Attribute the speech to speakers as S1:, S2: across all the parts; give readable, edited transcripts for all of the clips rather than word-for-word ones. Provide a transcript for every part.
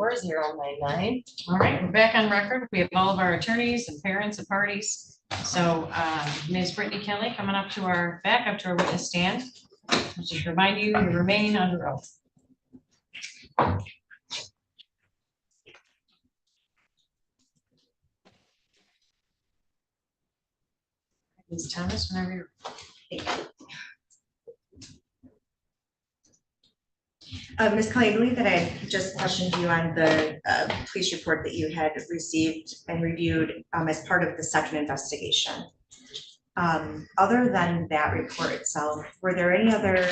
S1: 44099.
S2: All right, we're back on record. We have all of our attorneys and parents and parties. So Ms. Brittany Kelly coming up to back up to our witness stand. I'll just remind you to remain under oath. Ms. Thomas, whenever you're ready.
S3: Ms. Kelly, I believe that I just questioned you on the police report that you had received and reviewed as part of the second investigation. Other than that report itself, were there any other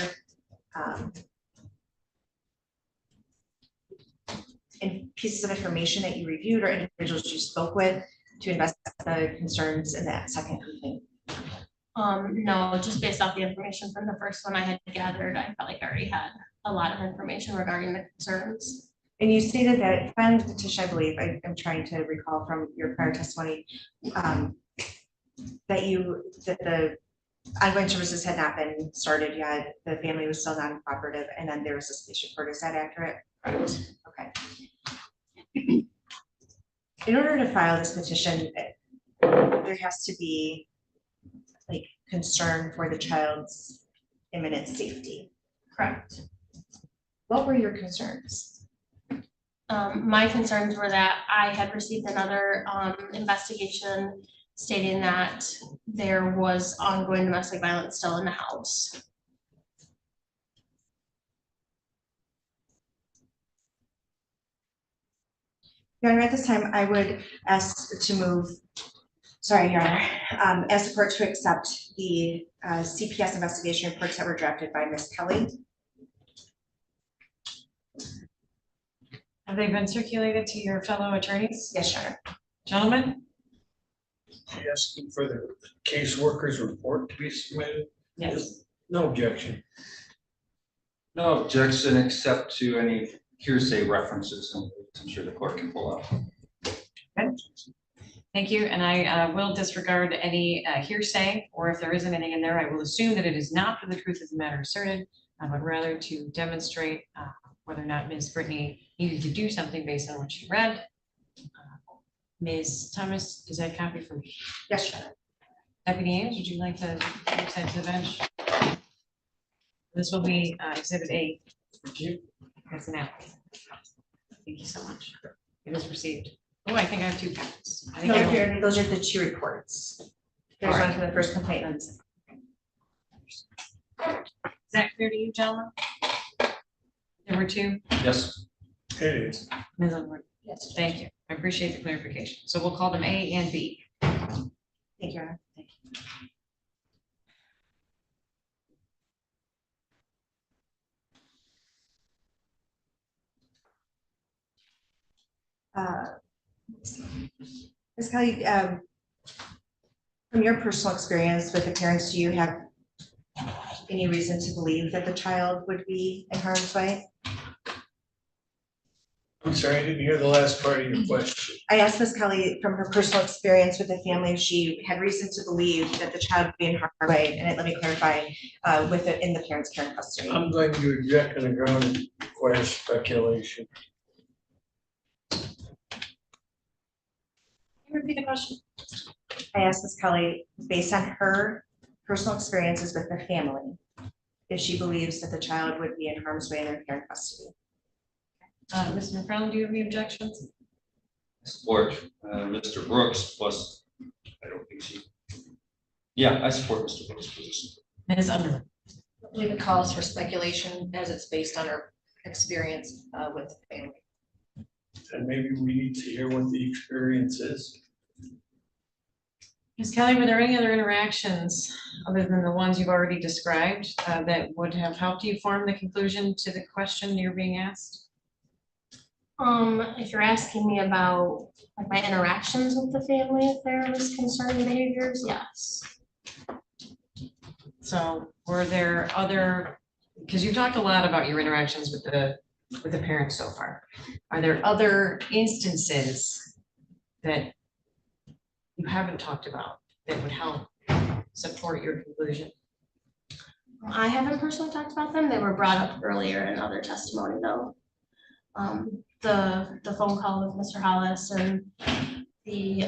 S3: pieces of information that you reviewed or individuals you spoke with to investigate the concerns in that second complaint?
S4: No, just based off the information from the first one I had gathered, I felt like I already had a lot of information regarding the concerns.
S3: And you stated that filing the petition, I believe, I'm trying to recall from your prior testimony, that the ongoing services had not been started yet, the family was still non-cooperative, and then there was this police report. Is that accurate?
S4: Right.
S3: Okay. In order to file this petition, there has to be like concern for the child's imminent safety.
S4: Correct.
S3: What were your concerns?
S4: My concerns were that I had received another investigation stating that there was ongoing domestic violence still in the house.
S3: Your Honor, at this time, I would ask to move, sorry, Your Honor, ask the court to accept the CPS investigation reports that were drafted by Ms. Kelly.
S2: Have they been circulated to your fellow attorneys?
S3: Yes, Your Honor.
S2: Gentlemen?
S5: Asking for the caseworker's report to be submitted?
S2: Yes.
S5: No objection.
S6: No objection except to any hearsay references, and I'm sure the court can pull out.
S2: Okay. Thank you, and I will disregard any hearsay, or if there is anything in there, I will assume that it is not for the truth of the matter asserted, but rather to demonstrate whether or not Ms. Brittany needed to do something based on what she read. Ms. Thomas, is that a copy from me?
S3: Yes, Your Honor.
S2: Deputy Ames, would you like to present to the bench? This will be Exhibit A. That's an application. Thank you so much. It is received. Oh, I think I have two copies. I think
S3: No,
S2: I
S3: Your Honor, those are the two reports. There's
S2: All right.
S3: one from the first complaint and
S2: Is that clear to you, gentlemen? There were two.
S6: Yes.
S5: It is.
S2: Ms. Underwood? Yes. Thank you. I appreciate the clarification. So we'll call them A and B.
S3: thank you, Your Honor.
S2: Thank you.
S3: Ms. Kelly, from your personal experience with the parents, do you have any reason to believe that the child would be in harm's way?
S5: I'm sorry, I didn't hear the last part of your question.
S3: I asked Ms. Kelly from her personal experience with the family if she had reason to believe that the child would be in harm's way, and let me clarify, with it in the parents' care and custody.
S5: I'm going to object on the ground and require speculation.
S2: Can you repeat the question?
S3: I asked Ms. Kelly, based on her personal experiences with the family, if she believes that the child would be in harm's way in their care and custody.
S2: Mr. McFarland, do you have any objections?
S6: Support Mr. Brooks, plus I don't think she. Yeah, I support Mr. Brooks' position.
S2: Ms. Underwood?
S1: I believe it calls for speculation as it's based on our experience with the family.
S5: And maybe we need to hear what the experience is.
S2: Ms. Kelly, were there any other interactions other than the ones you've already described that would have helped you form the conclusion to the question you're being asked?
S4: If you're asking me about like my interactions with the family, if there was concerning behaviors, yes.
S2: So were there other, because you talked a lot about your interactions with the parents so far. Are there other instances that you haven't talked about that would help support your conclusion?
S4: I haven't personally talked about them. They were brought up earlier in other testimony though. the phone call with Mr. Hollis and the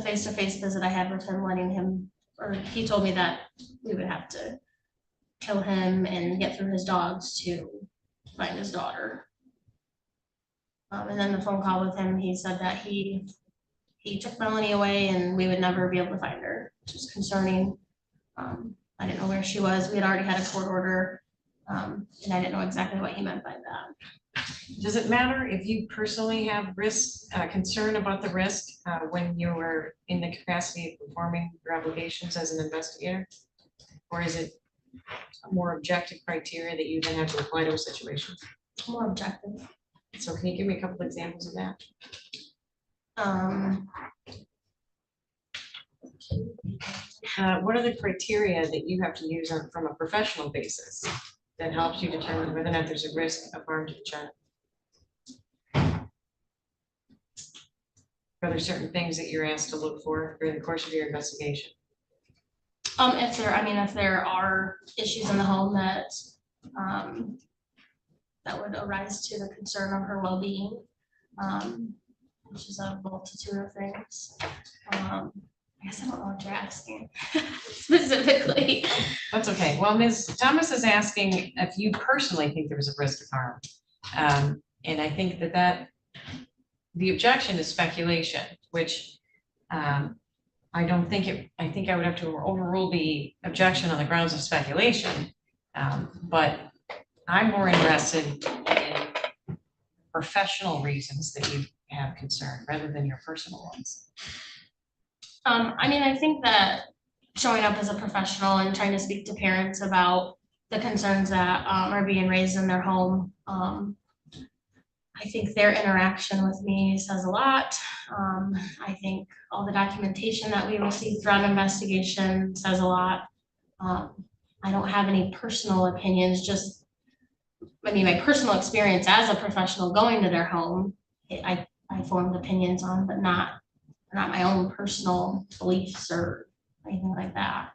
S4: face-to-face visit I had with him, letting him, or he told me that we would have to kill him and get through his dogs to find his daughter. And then the phone call with him, he said that he took Melanie away and we would never be able to find her, which was concerning. I didn't know where she was. We had already had a court order, and I didn't know exactly what he meant by that.
S2: Does it matter if you personally have risk, concern about the risk when you were in the capacity of performing your obligations as an investigator? Or is it a more objective criteria that you then have to apply to a situation?
S4: More objective.
S2: So can you give me a couple examples of that? What are the criteria that you have to use from a professional basis that helps you determine whether or not there's a risk of harm to the child? Are there certain things that you're asked to look for during the course of your investigation?
S4: If there are issues in the home that that would arise to the concern of her well-being, which is a multitude of things. I guess I don't know what you're asking specifically.
S2: That's okay. Well, Ms. Thomas is asking if you personally think there was a risk of harm. And I think that the objection is speculation, which I don't think it, I think I would have to overrule the objection on the grounds of speculation. But I'm more interested in professional reasons that you have concern rather than your personal ones.
S4: I think that showing up as a professional and trying to speak to parents about the concerns that are being raised in their home, I think their interaction with me says a lot. I think all the documentation that we received throughout investigation says a lot. I don't have any personal opinions, just, my personal experience as a professional going to their home, I formed opinions on, but not my own personal beliefs or anything like that.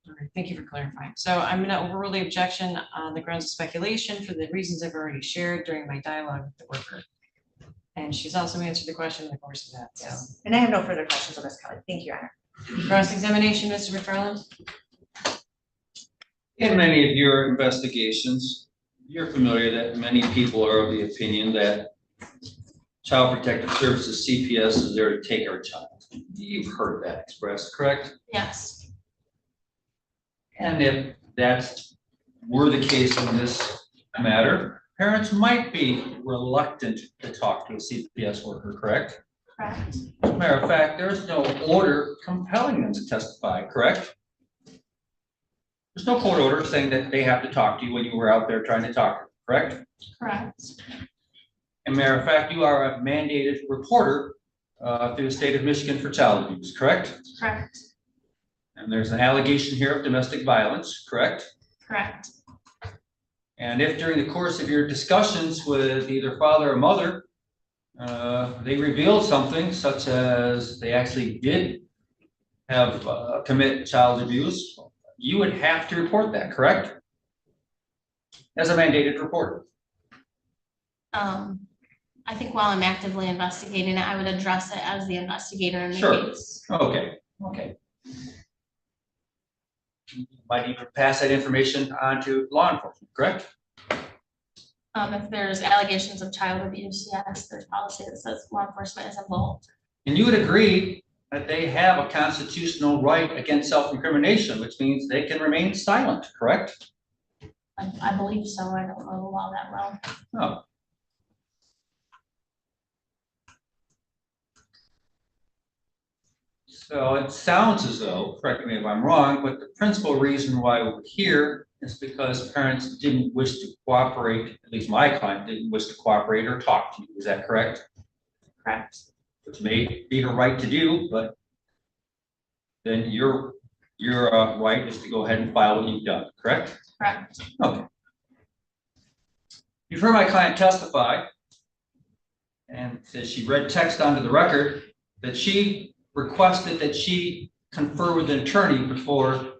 S2: All right, thank you for clarifying. So I'm going to overrule the objection on the grounds of speculation for the reasons I've already shared during my dialogue with the worker. And she's also answered the question in the course of that. So,
S3: And I have no further questions on this, Kelly. Thank you, Your Honor.
S2: cross-examination, Mr. McFarland.
S6: In many of your investigations, you're familiar that many people are of the opinion that Child Protective Services, CPS, is there to take our child. You've heard that expressed, correct?
S4: Yes,
S6: And if that's were the case in this matter, parents might be reluctant to talk to a CPS worker, correct?
S4: correct,
S6: As a matter of fact, there's no order compelling them to testify, correct? There's no court order saying that they have to talk to you when you were out there trying to talk to them, correct?
S4: correct,
S6: As a matter of fact, you are a mandated reporter through the state of Michigan for child abuse, correct?
S4: correct,
S6: And there's an allegation here of domestic violence, correct?
S4: correct,
S6: And if during the course of your discussions with either father or mother, they revealed something such as they actually did have commit child abuse, you would have to report that, correct? As a mandated reporter.
S4: I think while I'm actively investigating it, I would address it as the investigator in the
S6: Sure.
S4: case.
S6: Okay. Might even pass that information on to law enforcement, correct?
S4: If there's allegations of child abuse, yes, there's policy that says law enforcement is involved.
S6: And you would agree that they have a constitutional right against self-incrimination, which means they can remain silent, correct?
S4: I believe so. I don't know the law that well.
S6: No. So it sounds as though, correct me if I'm wrong, but the principal reason why we're here is because parents didn't wish to cooperate, at least my client didn't wish to cooperate or talk to you. Is that correct?
S4: Correct.
S6: Which may be her right to do, but then your right is to go ahead and file what you've done, correct?
S4: Correct.
S6: Okay. You've heard my client testify, and says she read text onto the record that she requested that she confer with an attorney before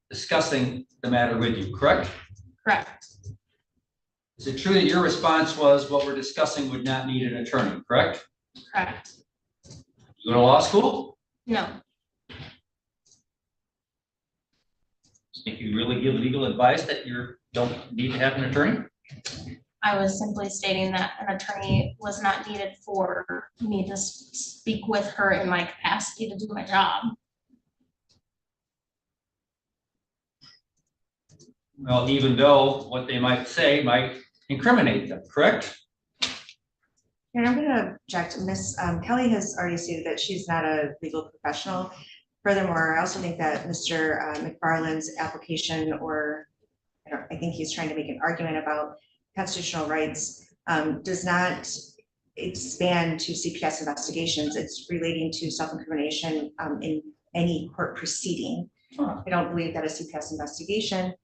S6: discussing the matter with you, correct?
S4: Correct.
S6: The Is it true that your response was what we're discussing would not need an attorney, correct?
S4: Correct.
S6: You go to law school?
S4: No,
S6: Think you really give legal advice that you don't need to have an attorney?
S4: I was simply stating that an attorney was not needed for me to speak with her in my capacity to do my job.
S6: Well, even though what they might say might incriminate them, correct?
S3: And I'm gonna object, Miss Kelly has already stated that she's not a legal professional. Furthermore, I also think that Mr. McFarland's application, or I think he's trying to make an argument about constitutional rights, does not expand to CPS investigations. It's relating to self-incrimination in any court proceeding.
S6: Huh.
S3: I don't believe that a CPS investigation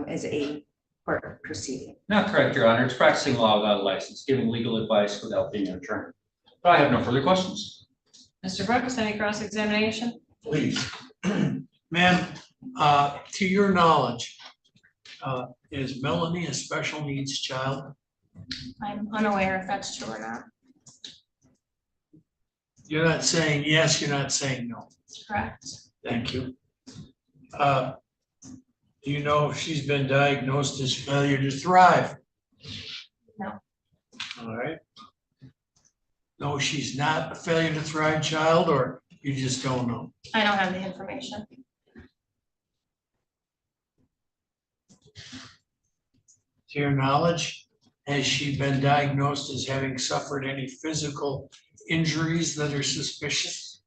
S3: is a court proceeding.
S6: Not correct, Your Honor. It's practicing law without a license, giving legal advice without being an attorney. But I have no further questions.
S2: Mr. Brooks, any cross-examination?
S5: Please. Ma'am, to your knowledge, is Melanie a special needs child?
S4: I'm unaware if that's true or not.
S5: You're not saying yes, you're not saying no.
S4: Correct.
S5: Thank you. Do you know if she's been diagnosed as failure to thrive?
S4: No.
S5: All right. No, she's not a failure to thrive child, or you just don't know?
S4: I don't have the information.
S5: To your knowledge, has she been diagnosed as having suffered any physical injuries that are suspicious?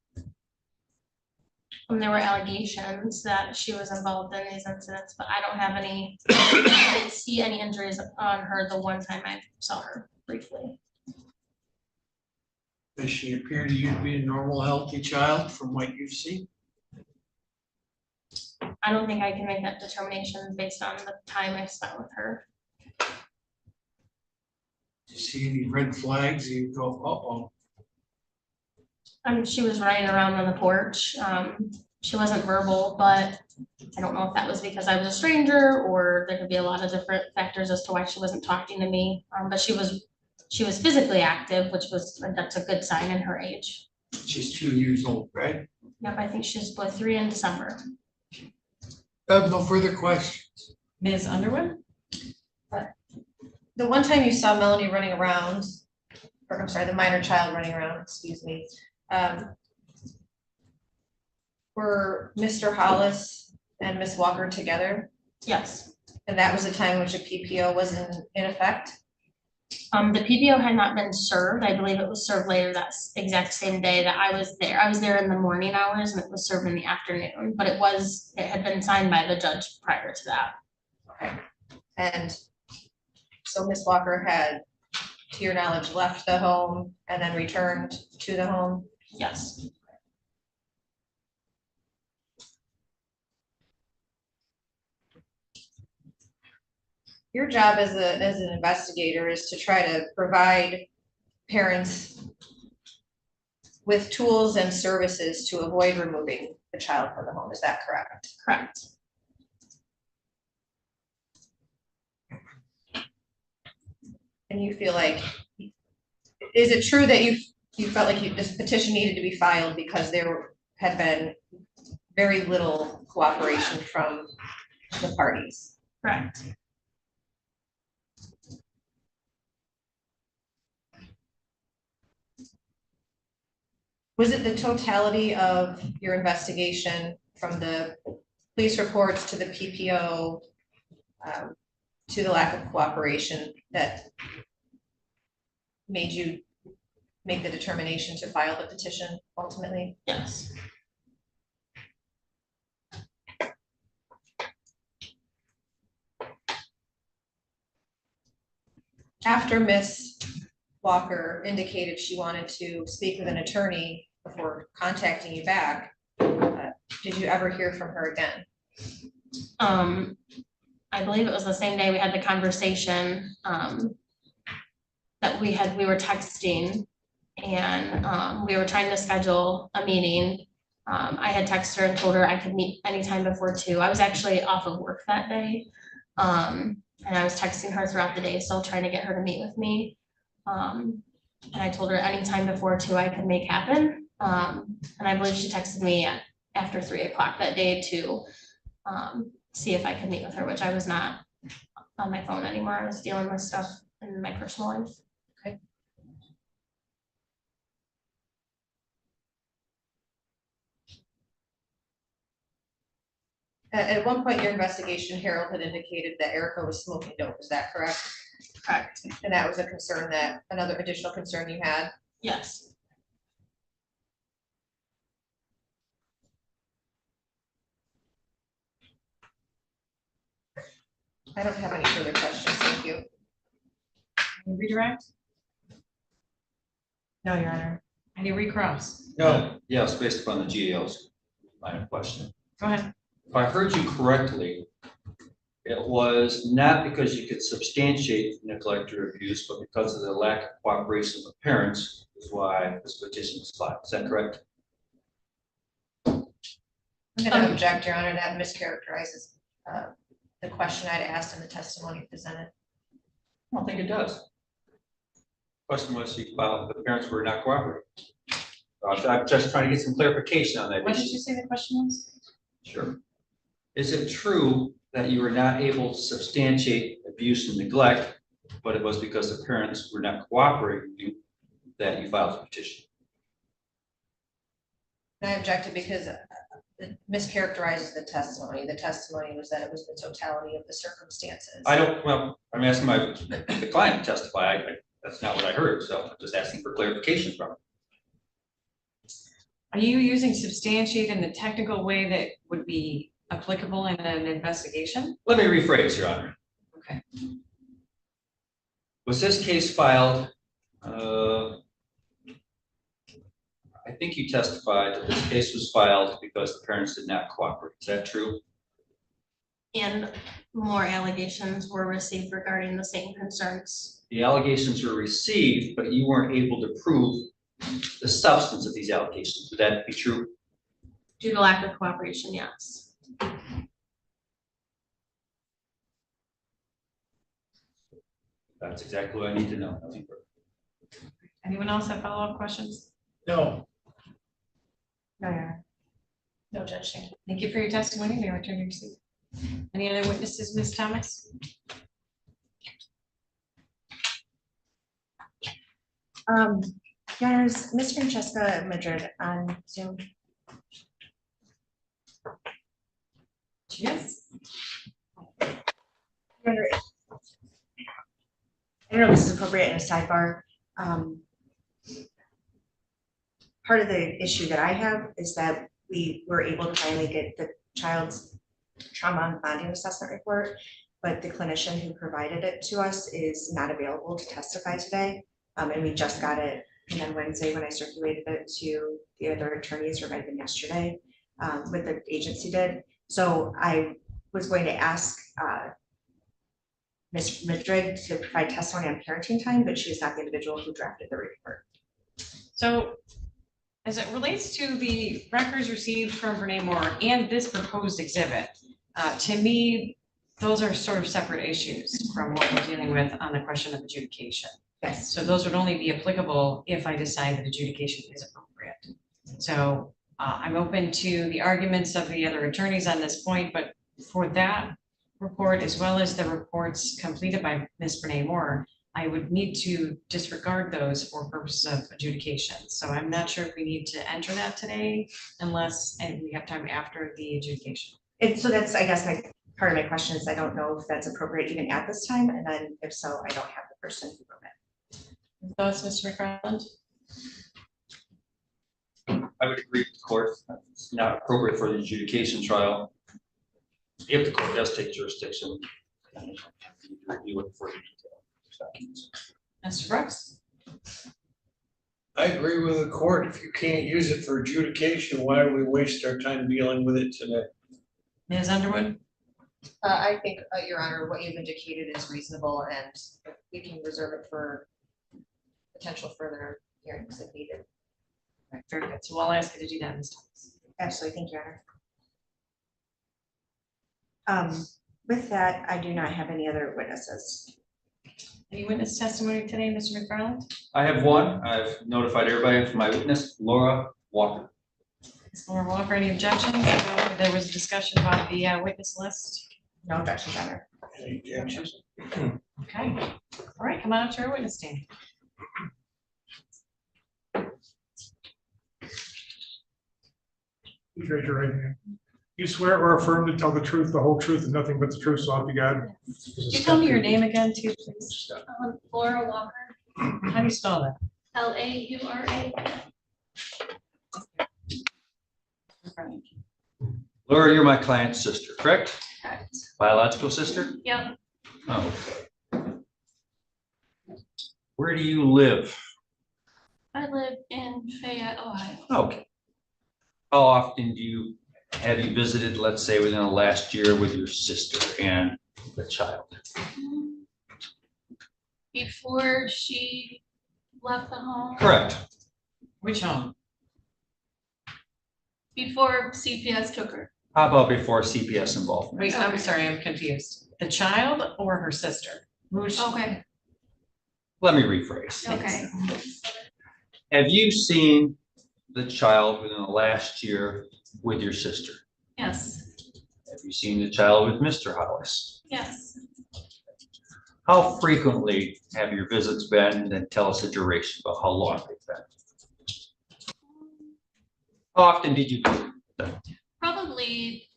S4: There were allegations that she was involved in these incidents, but I don't have any, I didn't see any injuries on her the one time I saw her briefly.
S5: Does she appear to you to be a normal, healthy child from what you've seen?
S4: I don't think I can make that determination based on the time I spent with her.
S5: Do you see any red flags? You go, uh-oh.
S4: She was running around on the porch. She wasn't verbal, but I don't know if that was because I was a stranger or there could be a lot of different factors as to why she wasn't talking to me. But she was physically active, that's a good sign in her age.
S5: She's 2 years old, right?
S4: Yep, I think she's both 3 in December.
S5: I have no further questions.
S2: Ms. Underwood?
S1: The one time you saw Melanie running around, or I'm sorry, the minor child running around, excuse me, were Mr. Hollis and Miss Walker together?
S4: Yes.
S1: And that was the time in which a PPO was in effect?
S4: The PPO had not been served. I believe it was served later that exact same day that I was there. I was there in the morning hours and it was served in the afternoon, but it had been signed by the judge prior to that.
S1: Okay. And so Miss Walker had, to your knowledge, left the home and then returned to the home?
S4: Yes.
S1: Your job as an investigator is to try to provide parents with tools and services to avoid removing the child from the home. Is that correct?
S4: Correct.
S1: And you feel like, is it true that you felt like this petition needed to be filed because there had been very little cooperation from the parties?
S4: Correct.
S1: Was it the totality of your investigation from the police reports to the PPO to the lack of cooperation that made you make the determination to file the petition ultimately?
S4: Yes.
S1: After Miss Walker indicated she wanted to speak with an attorney before contacting you back, did you ever hear from her again?
S4: I believe it was the same day we had the conversation that we were texting and we were trying to schedule a meeting. I had texted her and told her I could meet anytime before 2. I was actually off of work that day. And I was texting her throughout the day, still trying to get her to meet with me. And I told her anytime before 2 I could make happen. And I believe she texted me after 3 o'clock that day to see if I could meet with her, which I was not on my phone anymore. I was dealing with stuff in my personal life.
S1: At one point, your investigation, Harold had indicated that Erica was smoking dope. Is that correct?
S4: Correct.
S1: And that was a concern another additional concern you had?
S4: Yes.
S1: I don't have any further questions. Thank you.
S2: Any redirect?
S3: No, Your Honor.
S2: Any recross?
S5: No,
S6: Yes, based upon the GAO's line of question.
S2: Go ahead.
S6: If I heard you correctly, it was not because you could substantiate neglect or abuse, but because of the lack of cooperation of the parents is why this petition was filed. Is that correct?
S1: I'm gonna object, Your Honor. That mischaracterizes the question I'd asked in the testimony presented.
S6: I don't think it does. Question was, the parents were not cooperating. I'm just trying to get some clarification on that.
S2: What did you say the question was?
S6: Sure. Is it true that you were not able to substantiate abuse and neglect, but it was because the parents were not cooperating with you that you filed the petition?
S1: And I objected because it mischaracterizes the testimony. The testimony was that it was the totality of the circumstances.
S6: I'm asking the client to testify. That's not what I heard, so I'm just asking for clarification from her.
S2: Are you using substantiate in the technical way that would be applicable in an investigation?
S6: Let me rephrase, Your Honor.
S2: Okay.
S6: Was this case filed, I think you testified that this case was filed because the parents did not cooperate. Is that true?
S4: And more allegations were received regarding the same concerns.
S6: The allegations were received, but you weren't able to prove the substance of these allegations. Would that be true?
S4: Due to lack of cooperation, yes.
S6: That's exactly what I need to know. Nothing further.
S2: Anyone else have follow-up questions?
S5: no,
S3: No, Your Honor.
S1: No, Judge Shank.
S2: Thank you for your testimony. May I return your seat? Any other witnesses, Ms. Thomas?
S3: Your Honors, Ms. Francesca Madrid on Zoom.
S2: Yes.
S3: Your Honor, I don't know if this is appropriate in a sidebar. Part of the issue that I have is that we were able to finally get the child's trauma and bonding assessment report, but the clinician who provided it to us is not available to testify today. And we just got it, and then Wednesday when I circulated it to the other attorneys, or might have been yesterday, what the agency did. So I was going to ask Ms. Madrid to provide testimony on parenting time, but she is not the individual who drafted the report.
S2: So as it relates to the records received from Brene Moore and this proposed exhibit, to me, those are sort of separate issues from what we're dealing with on the question of adjudication.
S3: Yes.
S2: So those would only be applicable if I decide that adjudication is appropriate. So I'm open to the arguments of the other attorneys on this point, but for that report, as well as the reports completed by Ms. Brene Moore, I would need to disregard those for purposes of adjudication. So I'm not sure if we need to enter that today unless, and we have time after the adjudication.
S3: So that's, I guess, part of my question is I don't know if that's appropriate even at this time, and then if so, I don't have the person who wrote it.
S2: Thoughts, Mr. McFarland?
S6: I would agree with the court. It's not appropriate for the adjudication trial. If the court does take jurisdiction, review it for the detail.
S2: Mr. Brooks?
S5: I agree with the court. If you can't use it for adjudication, why do we waste our time dealing with it today?
S2: Ms. Underwood?
S1: I think, Your Honor, what you've indicated is reasonable, and we can reserve it for potential further hearings if needed.
S2: Right, very good. So I'll ask you to do that, Ms. Thomas.
S3: Absolutely, thank you, Your Honor. With that, I do not have any other witnesses.
S2: Any witness testimony today, Mr. McFarland?
S6: I have one. I've notified everybody from my witness, Laura Walker.
S2: Ms. Laura Walker, any objections? There was a discussion about the witness list.
S3: No objections, Your Honor.
S5: Any objections?
S2: Okay, all right, come on up to our witness stand.
S7: Please raise your right hand. You swear or affirm to tell the truth, the whole truth, and nothing but the truth, so help you God?
S2: Could you tell me your name again, too, please?
S4: Laura Walker,
S2: How do you spell that?
S4: Laura.
S6: Laura, you're my client's sister, correct?
S4: Correct.
S6: Biological sister?
S4: Yep,
S6: Oh. Where do you live?
S4: I live in Fayette, Ohio.
S6: Okay. How often have you visited, let's say, within the last year with your sister and the child?
S4: Before she left the home,
S6: Correct.
S2: Which home?
S4: before CPS took her.
S6: How about before CPS involvement?
S2: Wait, I'm sorry, I'm confused. The child or her sister? Who's?
S4: Okay,
S6: Let me rephrase.
S4: okay.
S6: Have you seen the child within the last year with your sister?
S4: Yes,
S6: Have you seen the child with Mr. Hollis?
S4: yes.
S6: How frequently have your visits been? And then tell us the duration about how long they've been. How often did you visit them?
S4: Probably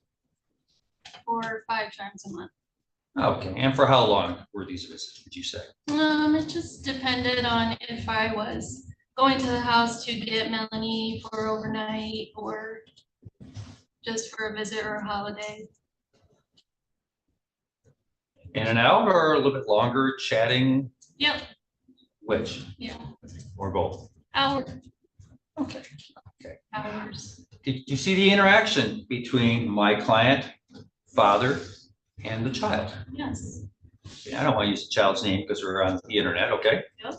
S4: 4 or 5 times a month.
S6: Okay, and for how long were these visits, would you say?
S4: It just depended on if I was going to the house to get Melanie for overnight or just for a visit or a holiday.
S6: In and out, or a little bit longer chatting?
S4: Yep,
S6: Which?
S4: yeah,
S6: Or both?
S4: hours.
S6: Okay.
S4: Hours.
S6: Did you see the interaction between my client, father, and the child?
S4: Yes,
S6: I don't want to use the child's name because we're on the internet, okay?
S4: Yep.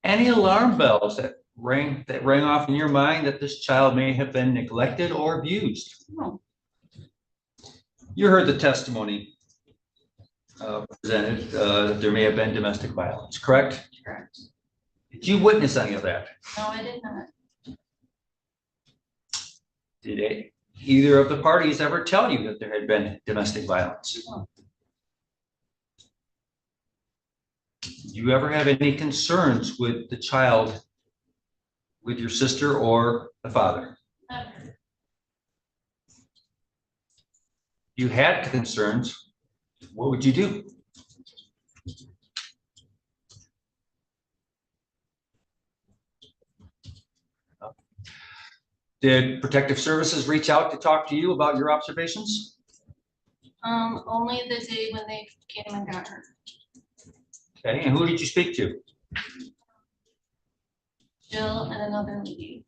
S6: Any alarm bells that rang off in your mind that this child may have been neglected or abused?
S4: No.
S6: You heard the testimony presented that there may have been domestic violence, correct?
S4: Correct.
S6: Did you witness any of that?
S4: No, I did not.
S6: Did either of the parties ever tell you that there had been domestic violence?
S4: No.
S6: Did you ever have any concerns with the child, with your sister or the father?
S4: Never.
S6: You had concerns, what would you do? Did Protective Services reach out to talk to you about your observations?
S4: Only the day when they came and got her.
S6: Okay, and who did you speak to?
S4: Jill and another lady.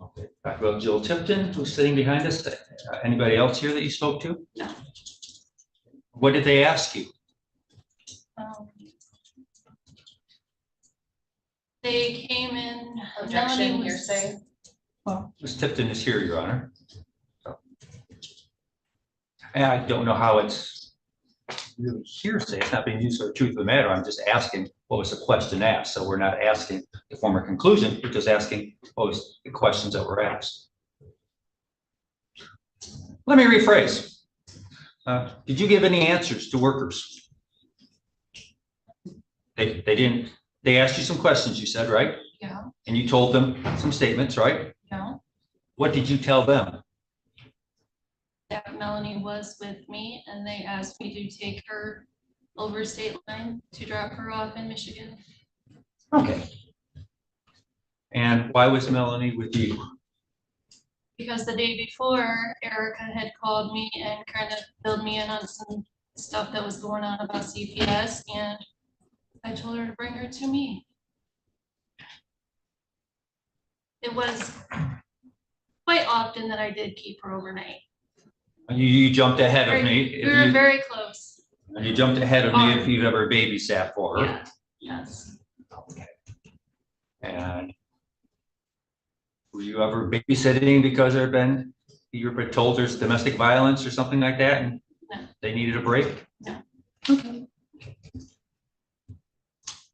S6: Okay, talk about Jill Tipton, who's sitting behind us. Anybody else here that you spoke to?
S4: No.
S6: What did they ask you?
S4: They came in.
S1: Objection,
S4: Melanie was-
S1: hearsay.
S6: Well, Ms. Tipton is here, Your Honor. So. And I don't know how it's really hearsay. It's not being used for the truth of the matter. I'm just asking what was the question asked. So we're not asking to form a conclusion. We're just asking what was the questions that were asked. Let me rephrase. Did you give any answers to workers? They didn't. They asked you some questions, you said, right?
S4: Yeah,
S6: And you told them some statements, right?
S4: yeah.
S6: What did you tell them?
S4: That Melanie was with me and they asked me to take her over state line to drop her off in Michigan.
S6: Okay. And why was Melanie with you?
S4: Because the day before, Erica had called me and kind of filled me in on some stuff that was going on about CPS, and I told her to bring her to me. It was quite often that I did keep her overnight.
S6: You jumped ahead of me.
S4: We were very close.
S6: You jumped ahead of me if you've ever babysat for her.
S4: Yeah, yes.
S6: Okay. And were you ever babysitting because you were told there's domestic violence or something like that? And
S4: No.
S6: They needed a break?
S4: No.
S6: Okay.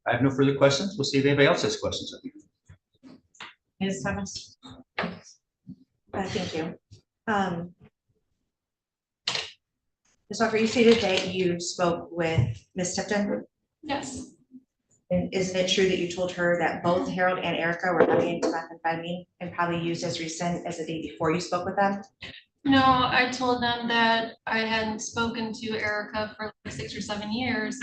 S6: I have no further questions. We'll see if anybody else has questions.
S2: Ms. Thomas?
S3: Thank you. Ms. Walker, you stated that you spoke with Ms. Tipton,
S4: Yes.
S3: and isn't it true that you told her that both Harold and Erica were having methamphetamine and probably used as recent as the day before you spoke with them?
S4: No, I told them that I hadn't spoken to Erica for like 6 or 7 years,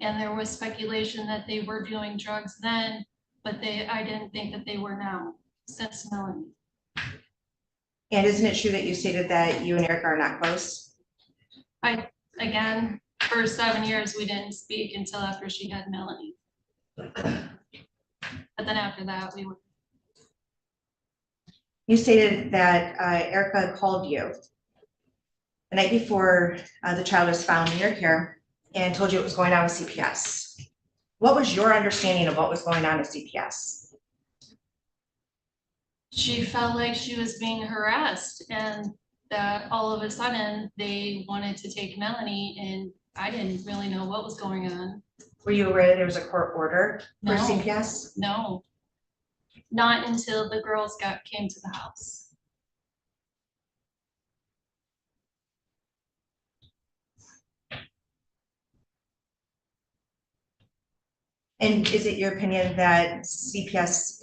S4: and there was speculation that they were doing drugs then, but I didn't think that they were now, since Melanie.
S3: And isn't it true that you stated that you and Erica are not close?
S4: Again, for 7 years, we didn't speak until after she had Melanie. But then after that, we were.
S3: You stated that Erica called you the night before the child was found in your care and told you what was going on with CPS. What was your understanding of what was going on with CPS?
S4: She felt like she was being harassed and that all of a sudden they wanted to take Melanie, and I didn't really know what was going on.
S3: Were you aware that there was a court order for
S4: No.
S3: CPS?
S4: No, not until the girls came to the house.
S3: And is it your opinion that CPS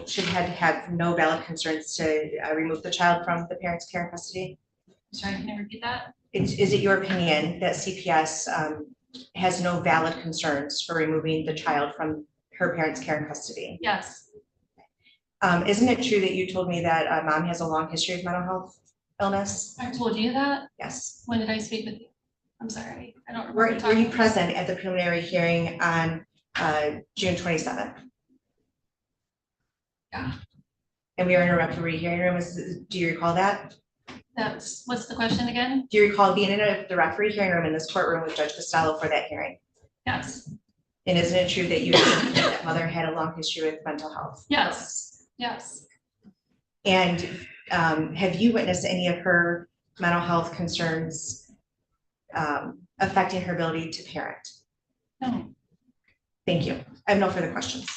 S3: should have no valid concerns to remove the child from the parent's care and custody?
S4: Sorry, can you repeat that?
S3: Is it your opinion that CPS has no valid concerns for removing the child from her parent's care and custody?
S4: Yes,
S3: Isn't it true that you told me that mom has a long history of mental health illness?
S4: I told you that.
S3: Yes.
S4: When did I speak with you? I'm sorry, I don't remember.
S3: Were you
S4: talking.
S3: present at the preliminary hearing on June 27th?
S4: Yeah.
S3: And we were in a referee hearing room. Do you recall that?
S4: What's the question again?
S3: Do you recall being in the referee hearing room in this courtroom with Judge Costello for that hearing?
S4: Yes,
S3: And isn't it true that you told that mother had a long history with mental health?
S4: yes, yes.
S3: And have you witnessed any of her mental health concerns affecting her ability to parent?
S4: No.
S3: Thank you. I have no further questions.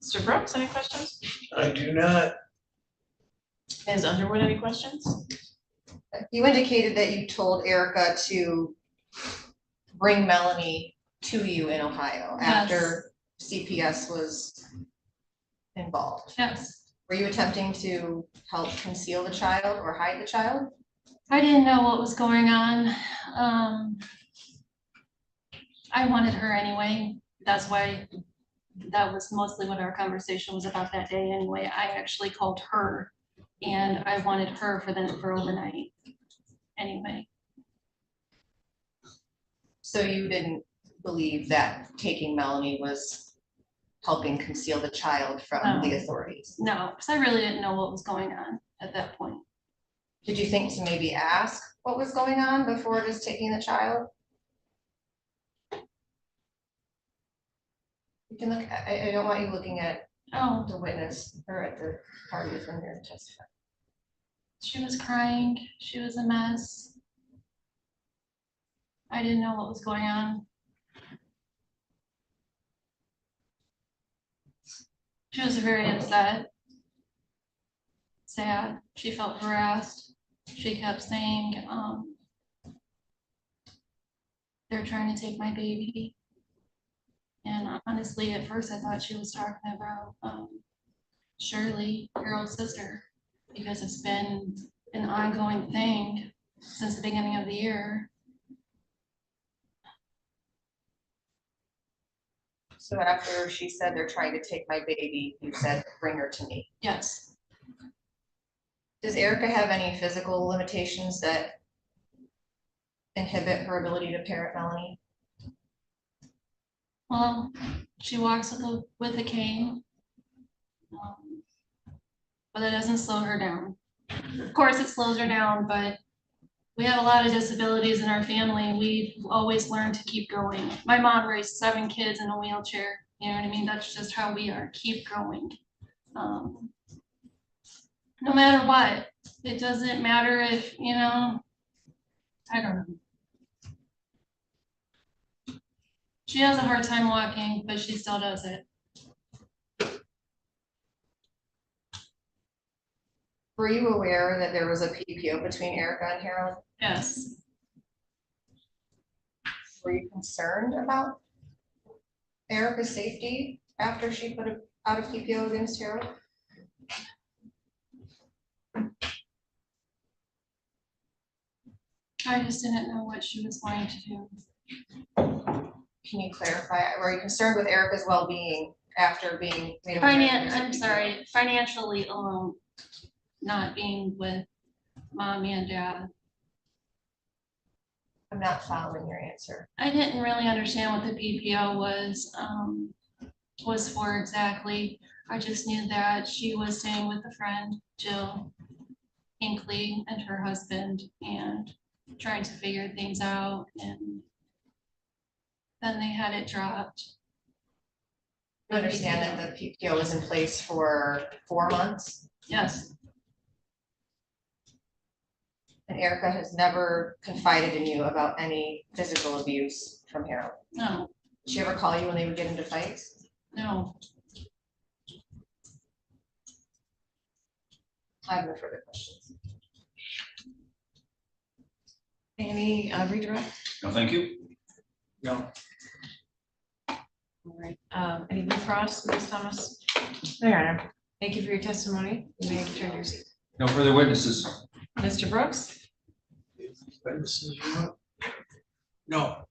S2: Mr. Brooks, any questions?
S5: I do not.
S2: Ms. Underwood, any questions?
S1: You indicated that you told Erica to bring Melanie to you in Ohio after CPS was involved.
S4: Yes,
S1: Were you attempting to help conceal the child or hide the child?
S4: I didn't know what was going on. I wanted her anyway. That's why that was mostly what our conversation was about that day anyway. I actually called her and I wanted her for overnight anyway.
S1: So you didn't believe that taking Melanie was helping conceal the child from the
S4: No.
S1: authorities?
S4: No, because I really didn't know what was going on at that point.
S1: Did you think to maybe ask what was going on before just taking the child? You can look, I don't want you looking at
S4: Oh,
S1: the witness or at the parties when they're testifying.
S4: she was crying. She was a mess. I didn't know what was going on. She was very upset. Sad. She felt harassed. She kept saying, they're trying to take my baby. And honestly, at first I thought she was talking about Shirley, Harold's sister, because it's been an ongoing thing since the beginning of the year.
S1: So after she said they're trying to take my baby, you said, bring her to me.
S4: Yes,
S1: Does Erica have any physical limitations that inhibit her ability to parent Melanie?
S4: well, she walks with a cane. But that doesn't slow her down. Of course, it slows her down, but we have a lot of disabilities in our family. We've always learned to keep going. My mom raised 7 kids in a wheelchair. You know what I mean? That's just how we are. Keep going. No matter what, it doesn't matter if,
S8: I don't know. She has a hard time walking, but she still does it.
S1: Were you aware that there was a PPO between Erica and Harold?
S8: Yes,
S1: Were you concerned about Erica's safety after she put out a PPO against Harold?
S8: I just didn't know what she was going to do.
S1: Can you clarify? Were you concerned with Erica's well-being after being made aware of
S4: I'm
S1: the
S4: sorry, financially alone, not being with mommy and dad.
S1: I'm not following your answer.
S4: I didn't really understand what the PPO was for exactly. I just knew that she was staying with a friend, Jill Hinkley, and her husband, and trying to figure things out, and then they had it dropped.
S1: You understand that the PPO was in place for 4 months,
S4: Yes,
S1: and Erica has never confided in you about any physical abuse from Harold.
S4: no,
S1: Did she ever call you when they would get into fights?
S4: no.
S1: I have no further questions.
S2: Any redirect?
S6: No, thank you.
S5: No,
S2: All right, anything for us, Ms. Thomas?
S3: No, Your Honor.
S2: Thank you for your testimony. You may return to your seat.
S6: No further witnesses.
S2: Mr. Brooks?
S5: witnesses, you want? No,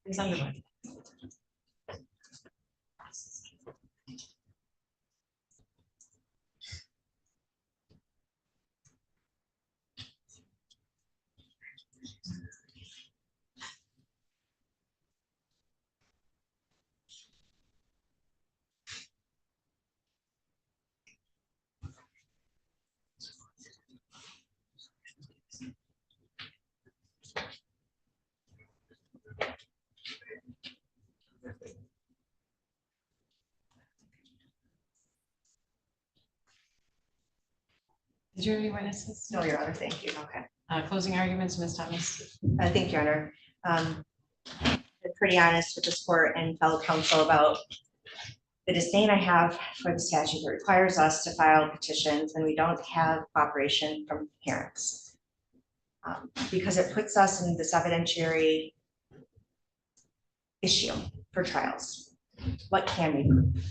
S2: Ms. Underwood? Did you have any witnesses?
S1: No, Your Honor, thank you.
S2: Okay, closing arguments, Ms. Thomas?
S3: Thank you, Your Honor. I'm pretty honest with this court and fellow counsel about the disdain I have for the statute that requires us to file petitions when we don't have cooperation from parents. Because it puts us in this evidentiary issue for trials. What can we prove?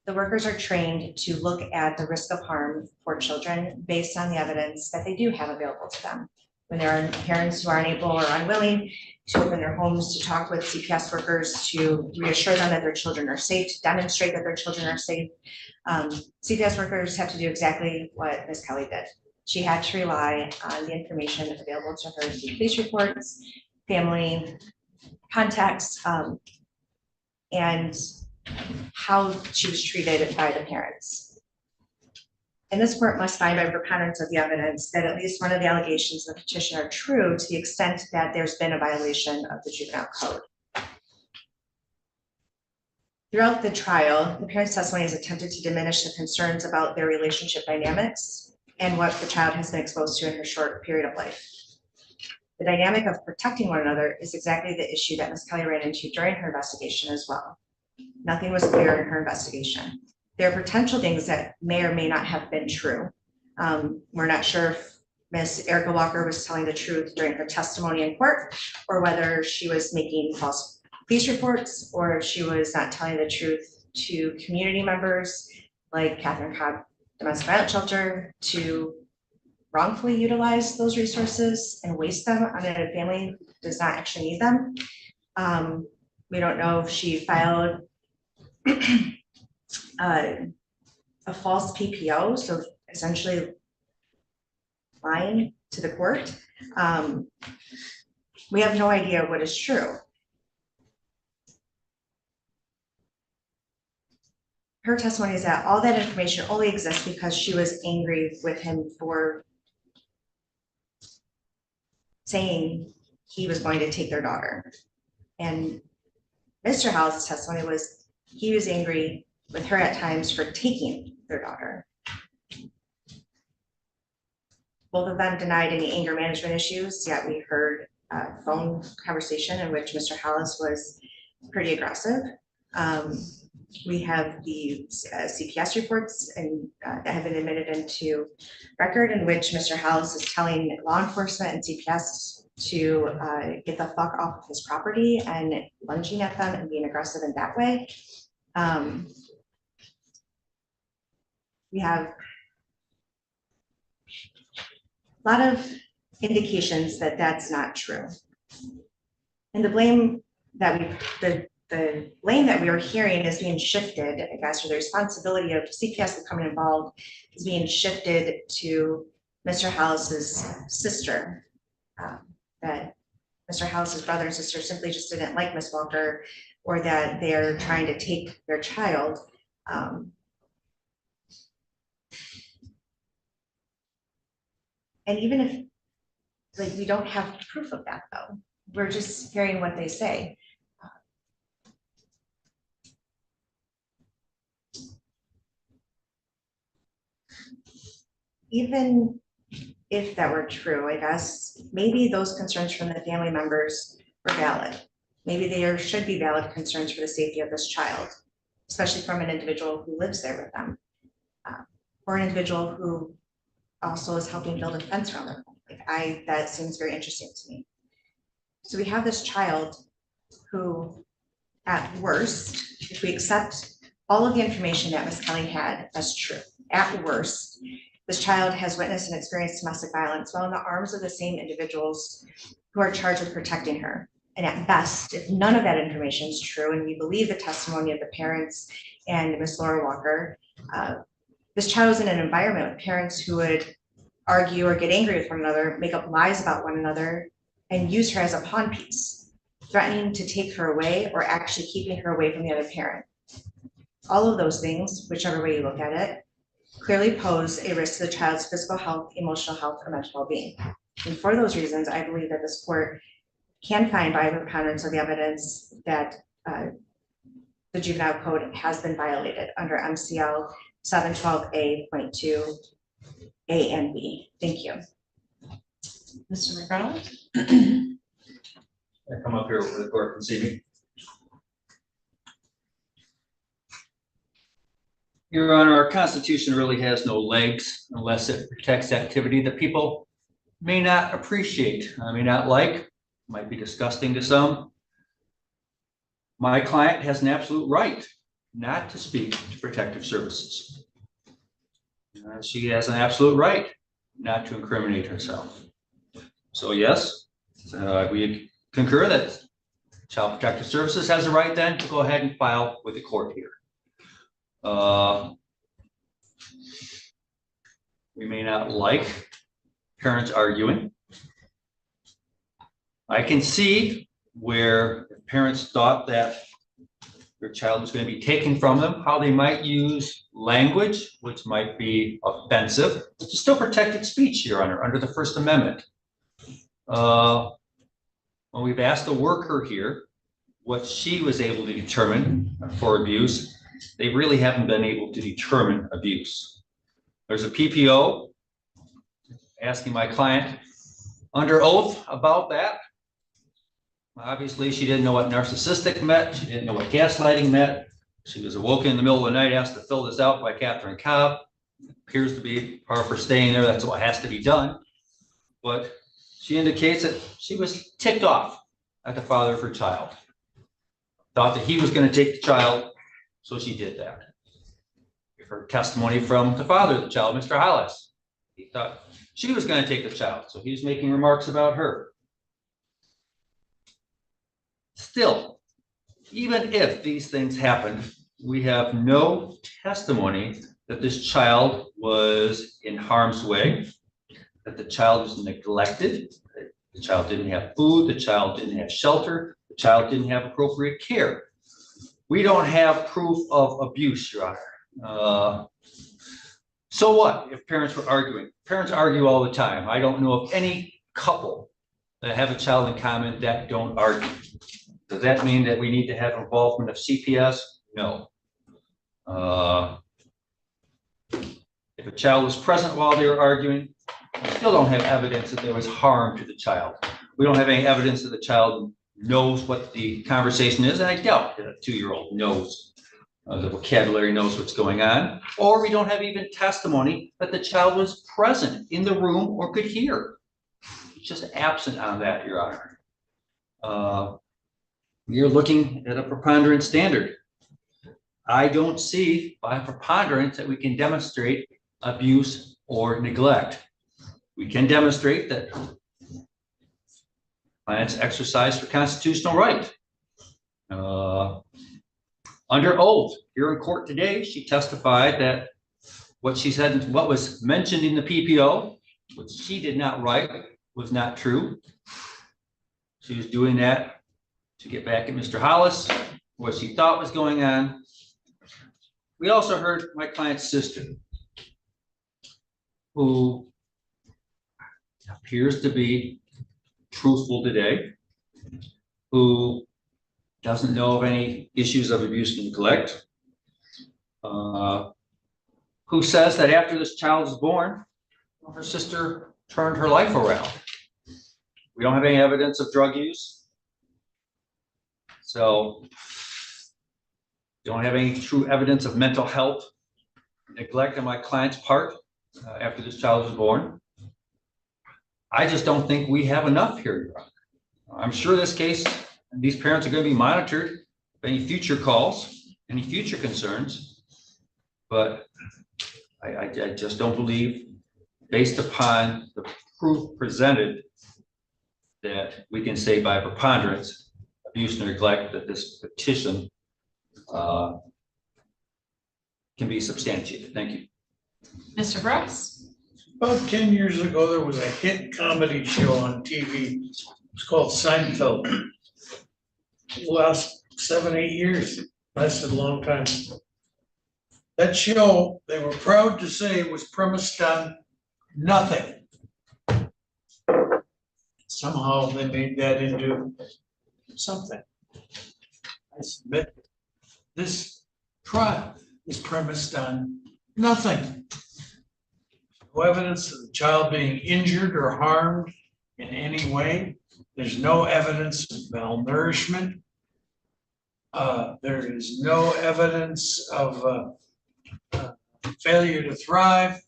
S3: The workers are trained to look at the risk of harm for children based on the evidence that they do have available to them. When there are parents who are unable or unwilling to open their homes to talk with CPS workers to reassure them that their children are safe, to demonstrate that their children are safe, CPS workers have to do exactly what Ms. Kelly did. She had to rely on the information available to her through police reports, family contacts, and how she was treated by the parents. And this court must find by preponderance of the evidence that at least one of the allegations in the petition are true to the extent that there's been a violation of the juvenile code. Throughout the trial, the parents' testimony has attempted to diminish the concerns about their relationship dynamics and what the child has been exposed to in her short period of life. The dynamic of protecting one another is exactly the issue that Ms. Kelly ran into during her investigation as well. Nothing was clear in her investigation. There are potential things that may or may not have been true. We're not sure if Ms. Erica Walker was telling the truth during her testimony in court, or whether she was making false police reports, or if she was not telling the truth to community members like Catherine Cobb Domestic Violence Shelter to wrongfully utilize those resources and waste them on a family who does not actually need them. We don't know if she filed a false PPO, so essentially lying to the court. We have no idea what is true. Her testimony is that all that information only exists because she was angry with him for saying he was going to take their daughter. And Mr. Howell's testimony was he was angry with her at times for taking their daughter. Both of them denied any anger management issues, yet we heard a phone conversation in which Mr. Hollis was pretty aggressive. We have the CPS reports and that have been admitted into record in which Mr. Hollis is telling law enforcement and CPS to get the fuck off of his property and lunging at them and being aggressive in that way. We have a lot of indications that that's not true. And the blame that the blame that we are hearing is being shifted, I guess, or the responsibility of CPS becoming involved is being shifted to Mr. Hollis's sister. That Mr. Hollis's brother and sister simply just didn't like Miss Walker, or that they're trying to take their child. And even if, like, we don't have proof of that though, we're just hearing what they say. Even if that were true, I guess, maybe those concerns from the family members were valid. Maybe there should be valid concerns for the safety of this child, especially from an individual who lives there with them. Or an individual who also is helping build a fence around their home. Like that seems very interesting to me. So we have this child who, at worst, if we accept all of the information that Ms. Kelly had as true, at worst, this child has witnessed and experienced domestic violence while in the arms of the same individuals who are charged with protecting her. And at best, if none of that information is true, and we believe the testimony of the parents and Ms. Laura Walker, this child is in an environment with parents who would argue or get angry with one another, make up lies about one another, and use her as a pawn piece, threatening to take her away or actually keeping her away from the other parent. All of those things, whichever way you look at it, clearly pose a risk to the child's physical health, emotional health, or mental well-being. And for those reasons, I believe that this court can find by the preponderance of the evidence that the juvenile code has been violated under MCL 712A.2 A and B. Thank you.
S2: Mr. McDonald?
S6: I come up here for the court and see me. Your Honor, our Constitution really has no legs unless it protects activity that people may not appreciate, may not like, might be disgusting to some. My client has an absolute right not to speak to protective services. She has an absolute right not to incriminate herself. So yes, we concur that Child Protective Services has a right then to go ahead and file with the court here. We may not like parents arguing. I can see where parents thought that their child was going to be taken from them, how they might use language which might be offensive, but it's still protected speech, Your Honor, under the First Amendment. When we've asked the worker here what she was able to determine for abuse, they really haven't been able to determine abuse. There's a PPO asking my client under oath about that. Obviously, she didn't know what narcissistic meant. She didn't know what gaslighting meant. She was awoken in the middle of the night, asked to fill this out by Catherine Cobb. It appears to be part of her staying there. That's what has to be done. But she indicates that she was ticked off at the father of her child. Thought that he was going to take the child, so she did that. You've heard testimony from the father of the child, Mr. Hollis. He thought she was going to take the child, so he was making remarks about her. Still, even if these things happened, we have no testimony that this child was in harm's way, that the child was neglected, that the child didn't have food, the child didn't have shelter, the child didn't have appropriate care. We don't have proof of abuse, Your Honor. So what if parents were arguing? Parents argue all the time. I don't know of any couple that have a child in common that don't argue. Does that mean that we need to have involvement of CPS? No. If a child was present while they were arguing, We still don't have evidence that there was harm to the child. We don't have any evidence that the child knows what the conversation is, and I doubt that a 2-year-old knows the vocabulary, knows what's going on. Or we don't have even testimony that the child was present in the room or could hear. It's just absent on that, Your Honor. You're looking at a preponderance standard. I don't see by preponderance that we can demonstrate abuse or neglect. We can demonstrate that clients exercise their constitutional right. Under oath, here in court today, she testified that what she said, what was mentioned in the PPO, which she did not write, was not true. She was doing that to get back at Mr. Hollis, what she thought was going on. We also heard my client's sister, who appears to be truthful today, who doesn't know of any issues of abuse and neglect, who says that after this child was born, her sister turned her life around. We don't have any evidence of drug use. So don't have any true evidence of mental health neglect on my client's part after this child was born. I just don't think we have enough here, Your Honor. I'm sure this case, these parents are going to be monitored for any future calls, any future concerns, but I just don't believe, based upon the proof presented, that we can say by preponderance, abuse and neglect, that this petition can be substantiated. Thank you.
S2: Mr. Brooks?
S5: About 10 years ago, there was a hit comedy show on TV. It's called Seinfeld. It lasted 7, 8 years, lasted a long time. That show, they were proud to say, was premised on nothing. Somehow they made that into something. I submit this trial is premised on nothing. No evidence of the child being injured or harmed in any way. There's no evidence of malnourishment. There is no evidence of failure to thrive.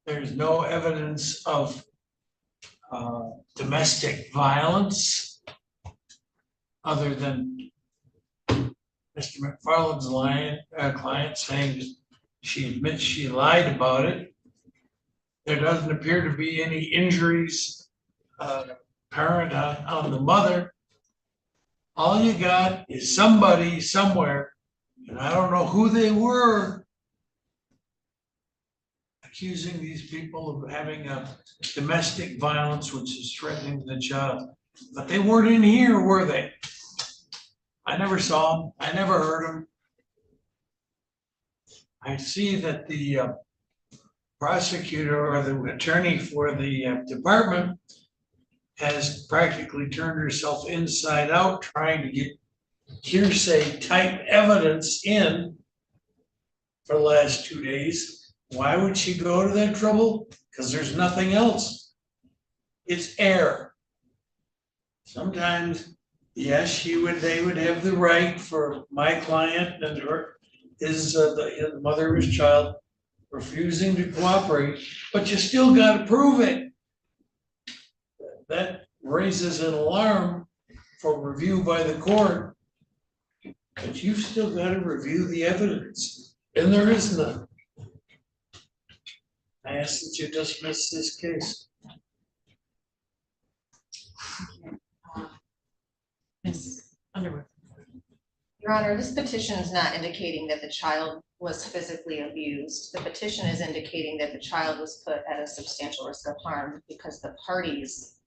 S5: There's no evidence of domestic violence, other than Mr. McFarland's client saying that she admits she lied about it. There doesn't appear to be any injuries apparent on the mother. All you got is somebody somewhere, and I don't know who they were, accusing these people of having a domestic violence which is threatening the child. But they weren't in here, were they? I never saw them. I never heard them. I see that the prosecutor or the attorney for the department has practically turned herself inside out trying to get hearsay type evidence in for the last 2 days. Why would she go to that trouble? Because there's nothing else. It's air. Sometimes, yes, they would have the right for my client and the mother of his child refusing to cooperate, but you still got to prove it. That raises an alarm for review by the court, but you've still got to review the evidence, and there is none. I ask that you dismiss this case.
S2: Ms. Underwood?
S1: Your Honor, this petition is not indicating that the child was physically abused. The petition is indicating that the child was put at a substantial risk of harm because the parties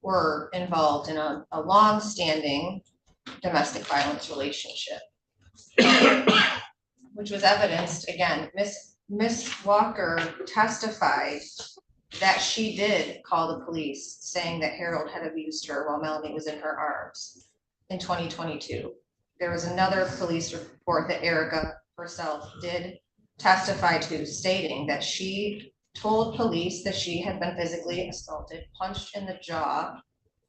S1: were involved in a long-standing domestic violence relationship, which was evidenced, again, Miss Walker testified that she did call the police saying that Harold had abused her while Melanie was in her arms in 2022. There was another police report that Erica herself did testify to, stating that she told police that she had been physically assaulted, punched in the jaw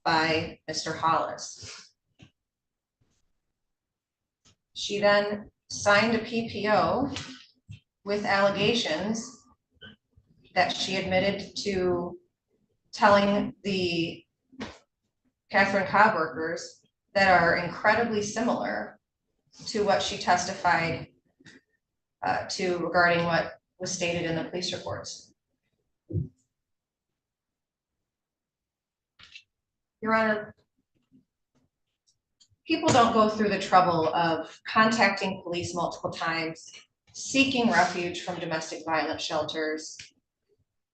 S1: by Mr. Hollis. She then signed a PPO with allegations that she admitted to telling the Catherine Cobb workers that are incredibly similar to what she testified to regarding what was stated in the police reports. Your Honor, people don't go through the trouble of contacting police multiple times, seeking refuge from domestic violence shelters,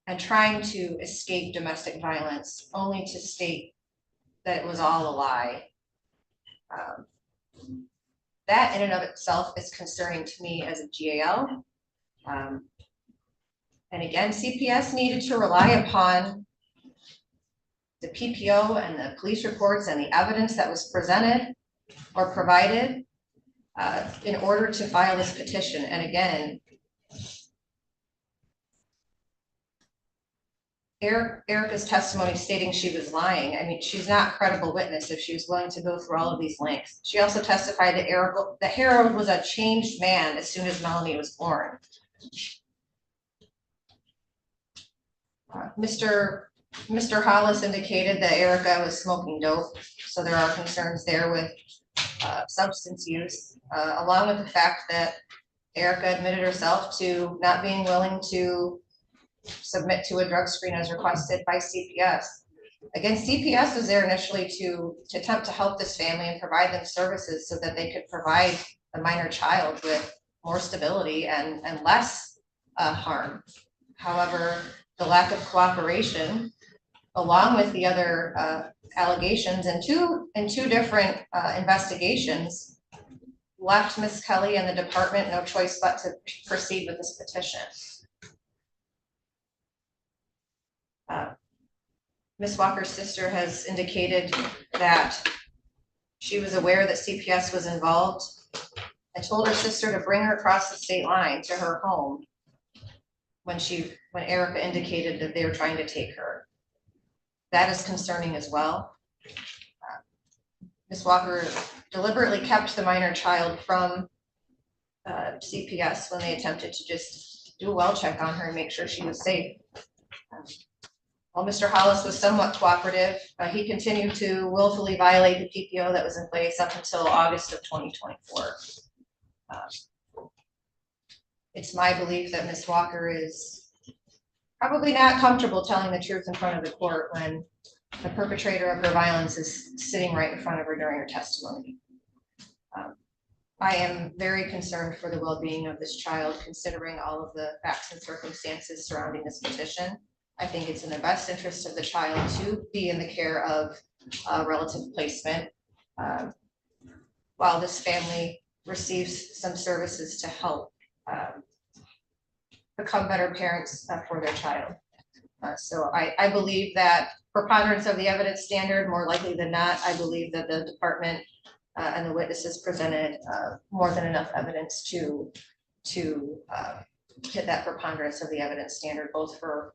S1: and trying to escape domestic violence only to state that it was all a lie. That in and of itself is concerning to me as a GAL. And again, CPS needed to rely upon the PPO and the police reports and the evidence that was presented or provided in order to file this petition. And again, Erica's testimony stating she was lying. I mean, she's not a credible witness if she was willing to go through all of these lengths. She also testified that Harold was a changed man as soon as Melanie was born. Mr. Hollis indicated that Erica was smoking dope, so there are concerns there with substance use, along with the fact that Erica admitted herself to not being willing to submit to a drug screen as requested by CPS. Again, CPS was there initially to attempt to help this family and provide them services so that they could provide the minor child with more stability and less harm. However, the lack of cooperation, along with the other allegations and two different investigations, left Ms. Kelly and the department no choice but to proceed with this petition. Ms. Walker's sister has indicated that she was aware that CPS was involved and told her sister to bring her across the state line to her home when Erica indicated that they were trying to take her. That is concerning as well. Ms. Walker deliberately kept the minor child from CPS when they attempted to just do a well check on her and make sure she was safe. While Mr. Hollis was somewhat cooperative, he continued to willfully violate the PPO that was in place up until August of 2024. It's my belief that Ms. Walker is probably not comfortable telling the truth in front of the court when the perpetrator of her violence is sitting right in front of her during her testimony. I am very concerned for the well-being of this child, considering all of the facts and circumstances surrounding this petition. I think it's in the best interest of the child to be in the care of relative placement while this family receives some services to help become better parents for their child. So I believe that preponderance of the evidence standard, more likely than not, I believe that the department and the witnesses presented more than enough evidence to hit that preponderance of the evidence standard, both for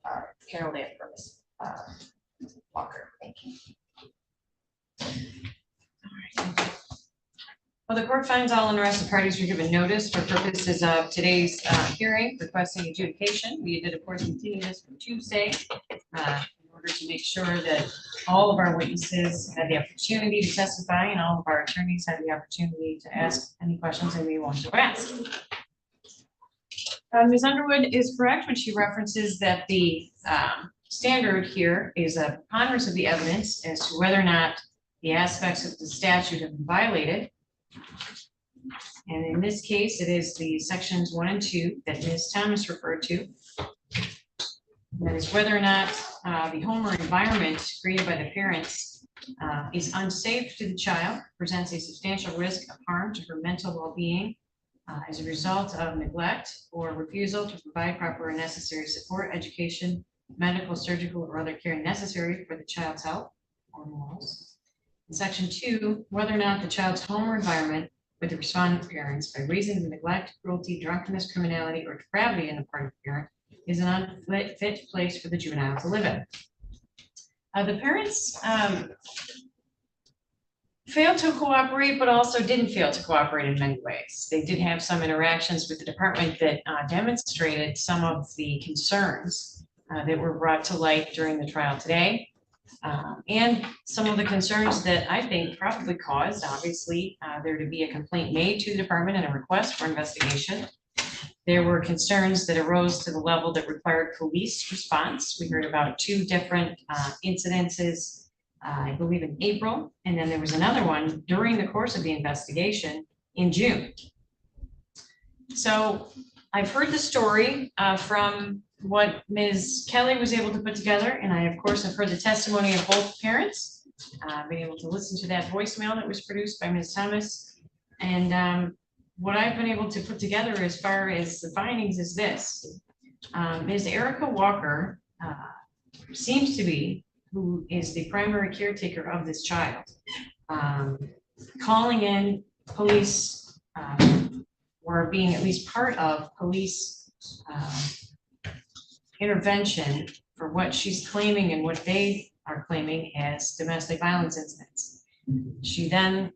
S1: Harold and for Ms. Walker. Thank you.
S2: Well, the court finds all interested parties were given notice for purposes of today's hearing requesting adjudication. We did, of course, continue this from Tuesday in order to make sure that all of our witnesses had the opportunity to testify and all of our attorneys had the opportunity to ask any questions they may want to ask. Ms. Underwood is correct when she references that the standard here is a preponderance of the evidence as to whether or not the aspects of the statute have been violated. And in this case, it is the sections 1 and 2 that Ms. Thomas referred to. That is whether or not the home or environment created by the parents is unsafe to the child, presents a substantial risk of harm to her mental well-being as a result of neglect or refusal to provide proper and necessary support, education, medical, surgical, or other care necessary for the child's health or morals. In section 2, whether or not the child's home or environment with the respondent parents, by reason of neglect, cruelty, drunkenness, criminality, or depravity on the part of the parent, is an unfit place for the juvenile to live in. The parents failed to cooperate, but also didn't fail to cooperate in many ways. They did have some interactions with the department that demonstrated some of the concerns that were brought to light during the trial today. And some of the concerns that I think probably caused, obviously, there to be a complaint made to the department and a request for investigation. There were concerns that arose to the level that required police response. We heard about 2 different incidences, I believe in April, and then there was another one during the course of the investigation in June. So I've heard the story from what Ms. Kelly was able to put together, and I, of course, have heard the testimony of both parents, been able to listen to that voicemail that was produced by Ms. Thomas. And what I've been able to put together as far as the findings is this. Ms. Erica Walker seems to be who is the primary caretaker of this child, calling in police or being at least part of police intervention for what she's claiming and what they are claiming as domestic violence incidents. She then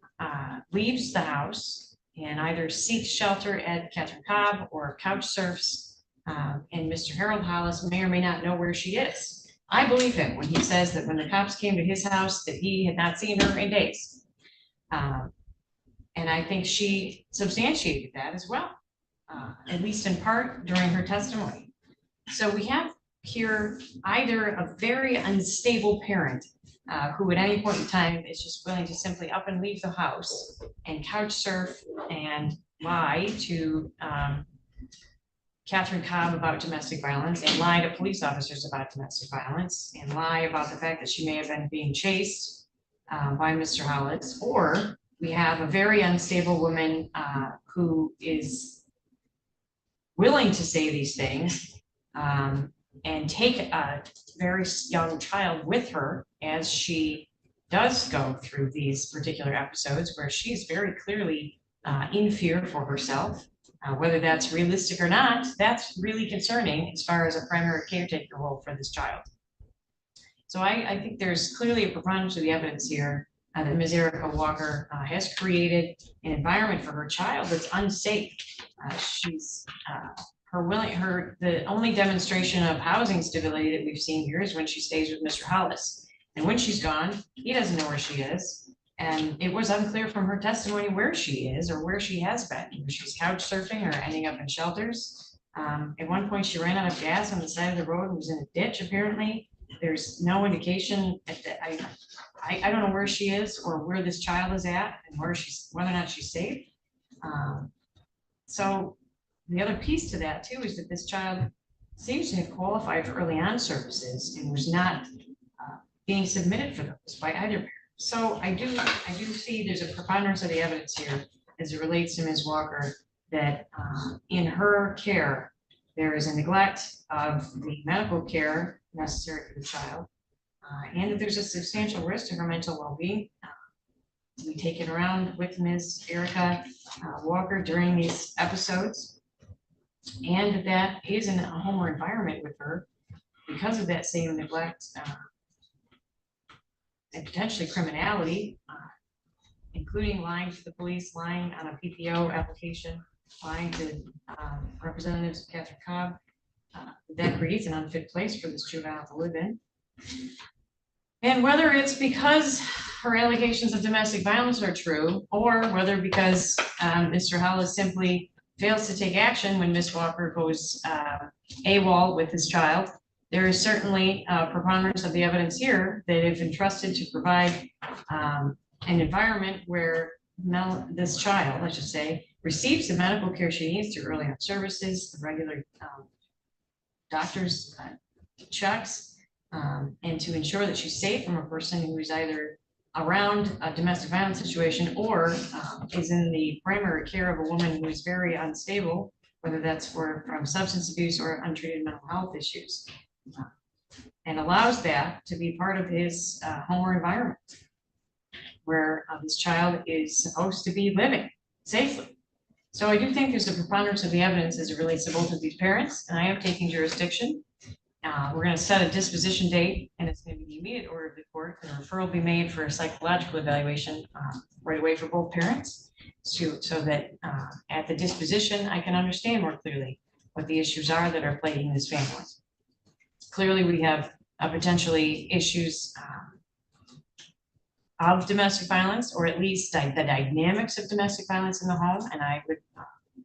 S2: leaves the house and either seeks shelter at Catherine Cobb or couch surfs, and Mr. Harold Hollis may or may not know where she is. I believe him when he says that when the cops came to his house that he had not seen her in days. And I think she substantiated that as well, at least in part during her testimony. So we have here either a very unstable parent who at any point in time is just willing to simply up and leave the house and couch surf and lie to Catherine Cobb about domestic violence and lie to police officers about domestic violence and lie about the fact that she may have been being chased by Mr. Hollis, or we have a very unstable woman who is willing to say these things and take a very young child with her as she does go through these particular episodes where she's very clearly in fear for herself. Whether that's realistic or not, that's really concerning as far as a primary caretaker role for this child. So I think there's clearly a preponderance of the evidence here that Ms. Erica Walker has created an environment for her child that's unsafe. She's the only demonstration of housing stability that we've seen here is when she stays with Mr. Hollis. And when she's gone, he doesn't know where she is. And it was unclear from her testimony where she is or where she has been. Whether she's couch surfing or ending up in shelters. At one point, she ran out of gas on the side of the road and was in a ditch, apparently. There's no indication that I don't know where she is or where this child is at and whether or not she's safe. So the other piece to that too is that this child seems to have qualified for early on services and was not being submitted for those by either parent. So I do see there's a preponderance of the evidence here as it relates to Ms. Walker that in her care, there is a neglect of the medical care necessary for the child, and that there's a substantial risk to her mental well-being to be taken around with Ms. Erica Walker during these episodes, and that is in a home or environment with her because of that same neglect and potentially criminality, including lying to the police, lying on a PPO application, lying to representatives of Catherine Cobb. That creates an unfit place for this juvenile to live in. And whether it's because her allegations of domestic violence are true, or whether because Mr. Hollis simply fails to take action when Ms. Walker goes AWOL with his child, there is certainly a preponderance of the evidence here that if entrusted to provide an environment where this child, I should say, receives the medical care she needs through early on services, the regular doctor's checks, and to ensure that she's safe from a person who is either around a domestic violence situation or is in the primary care of a woman who is very unstable, whether that's from substance abuse or untreated mental health issues, and allows that to be part of his home or environment where this child is supposed to be living safely. So I do think there's a preponderance of the evidence as it relates to both of these parents, and I am taking jurisdiction. We're gonna set a disposition date, and it's gonna be the immediate order of the court, and a referral will be made for a psychological evaluation right away for both parents. So that at the disposition, I can understand more clearly what the issues are that are plaguing this family. Clearly, we have potentially issues of domestic violence, or at least the dynamics of domestic violence in the home. And I would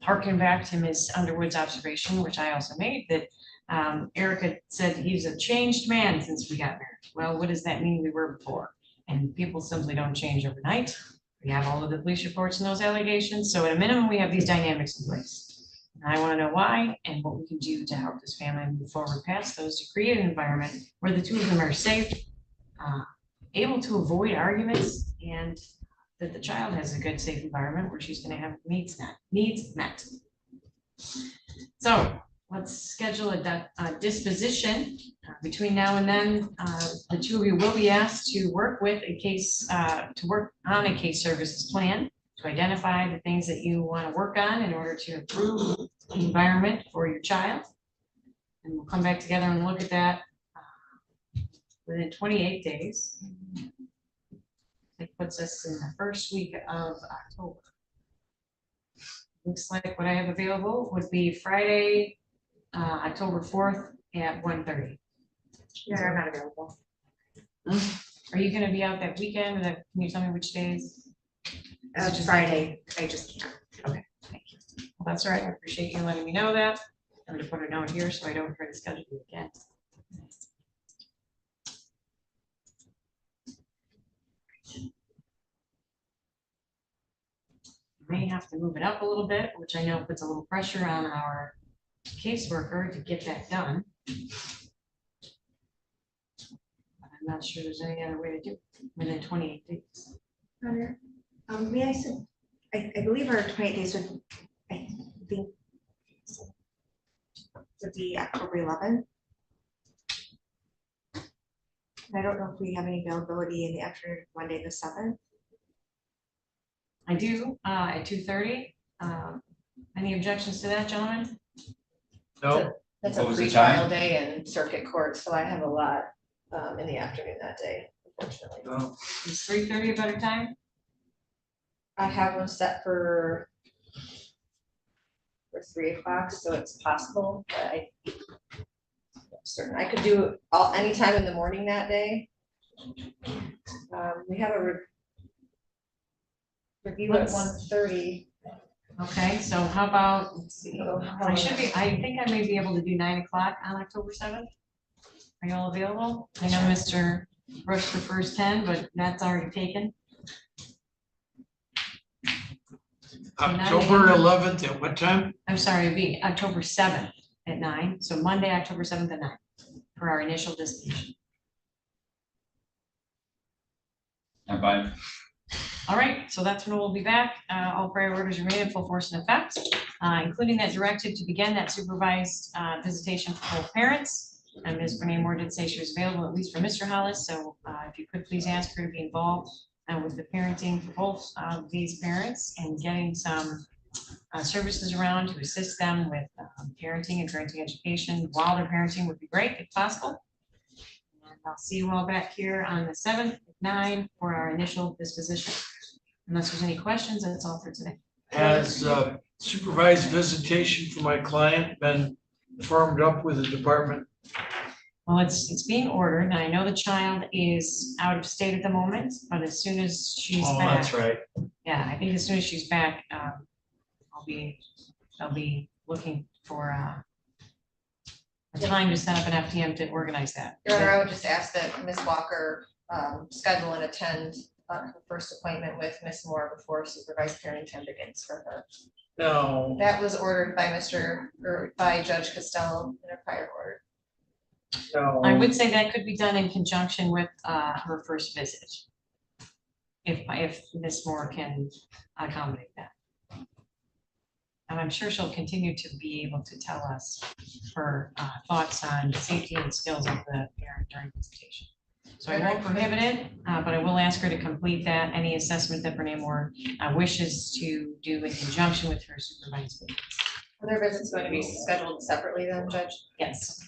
S2: harken back to Ms. Underwood's observation, which I also made, that Erica said he's a changed man since we got married. Well, what does that mean we were before? And people simply don't change overnight. We have all of the police reports and those allegations. So at a minimum, we have these dynamics in place. And I want to know why and what we can do to help this family move forward past those, to create an environment where the two of them are safe, able to avoid arguments, and that the child has a good, safe environment where she's going to have needs met. So let's schedule a disposition. Between now and then, the two of you will be asked to work with a case, to work on a case services plan, to identify the things that you want to work on in order to improve the environment for your child. And we'll come back together and look at that within 28 days. It puts us in the first week of October. Looks like what I have available would be Friday, October 4th at 1:30.
S3: Yeah, I'm not available.
S2: Are you gonna be out that weekend? Can you tell me which days? Is it just
S3: Friday, I just can't.
S2: Okay, thank you. Well, that's all right. I appreciate you letting me know that. I'm gonna put a note here so I don't try to schedule you again. May have to move it up a little bit, which I know puts a little pressure on our caseworker to get that done. But I'm not sure there's any other way to do it within 28 days.
S3: May I say, I believe our 28 days would, I think, would be October 11th. I don't know if we have any availability in the afternoon, Monday the 7th.
S2: I do, at 2:30. Any objections to that, gentlemen?
S5: No,
S1: That's a
S6: What was the
S1: pre-trial
S6: time?
S1: day in circuit court, so I have a lot in the afternoon that day, unfortunately.
S5: no.
S2: Is 3:30 a better time?
S1: I have one set for 3 o'clock, so it's possible, but certain, I could do anytime in the morning that day. We have a review at
S2: Let's-
S1: 1:30.
S2: Okay, so how about, let's see, I think I may be able to do 9 o'clock on October 7th. Are you all available? I know Mr. Brooks prefers 10, but that's already taken.
S5: October 11th at what time?
S2: I'm sorry, it'd be October 7th at 9, so Monday, October 7th at 9 for our initial disposition.
S6: I'm fine.
S2: All right, so that's when we'll be back. All prior orders remain in full force and effect, including that directive to begin that supervised visitation for both parents. And Ms. Renee Moore did say she was available, at least for Mr. Hollis, so if you could please ask her to be involved with the parenting for both of these parents and getting some services around to assist them with parenting and parenting education while they're parenting would be great if possible. And I'll see you all back here on the 7th at 9 for our initial disposition. Unless there's any questions, that's all for today.
S5: Has supervised visitation for my client been firmed up with the department?
S2: Well, it's being ordered, and I know the child is out of state at the moment, but as soon as she's
S5: Oh,
S2: back.
S5: that's right.
S2: Yeah, I think as soon as she's back, I'll be looking for a time to set up an FTM to organize that.
S1: Your Honor, I would just ask that Ms. Walker schedule and attend her first appointment with Ms. Moore before supervised parenting begins for her.
S5: No,
S1: That was ordered by by Judge Costello in a prior order.
S5: no.
S2: I would say that could be done in conjunction with her first visit. If Ms. Moore can accommodate that. And I'm sure she'll continue to be able to tell us her thoughts on the safety and skills of the parent during visitation. So I won't prohibit it, but I will ask her to complete that, any assessment that Renee Moore wishes to do in conjunction with her supervisor.
S1: Are their visits going to be scheduled separately then, Judge?
S2: Yes.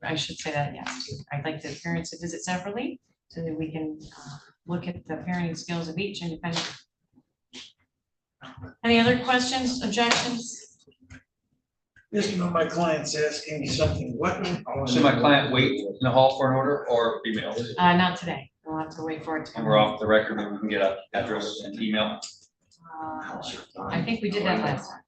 S2: I should say that, yes, too. I'd like the parents to visit separately so that we can look at the parenting skills of each independently. Any other questions, objections?
S5: This one of my clients asking me something, what?
S6: Should my client wait in the hall for an order or email?
S2: Not today. We'll have to wait for it to
S6: And
S2: come.
S6: we're off the record, maybe we can get a address and email.
S2: I think we did that last time.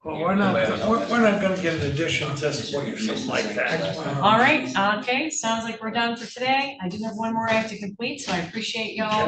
S5: Well, we're not gonna get an additional testimony or something like that.
S2: All right, okay, sounds like we're done for today. I do have one more I have to complete, so I appreciate y'all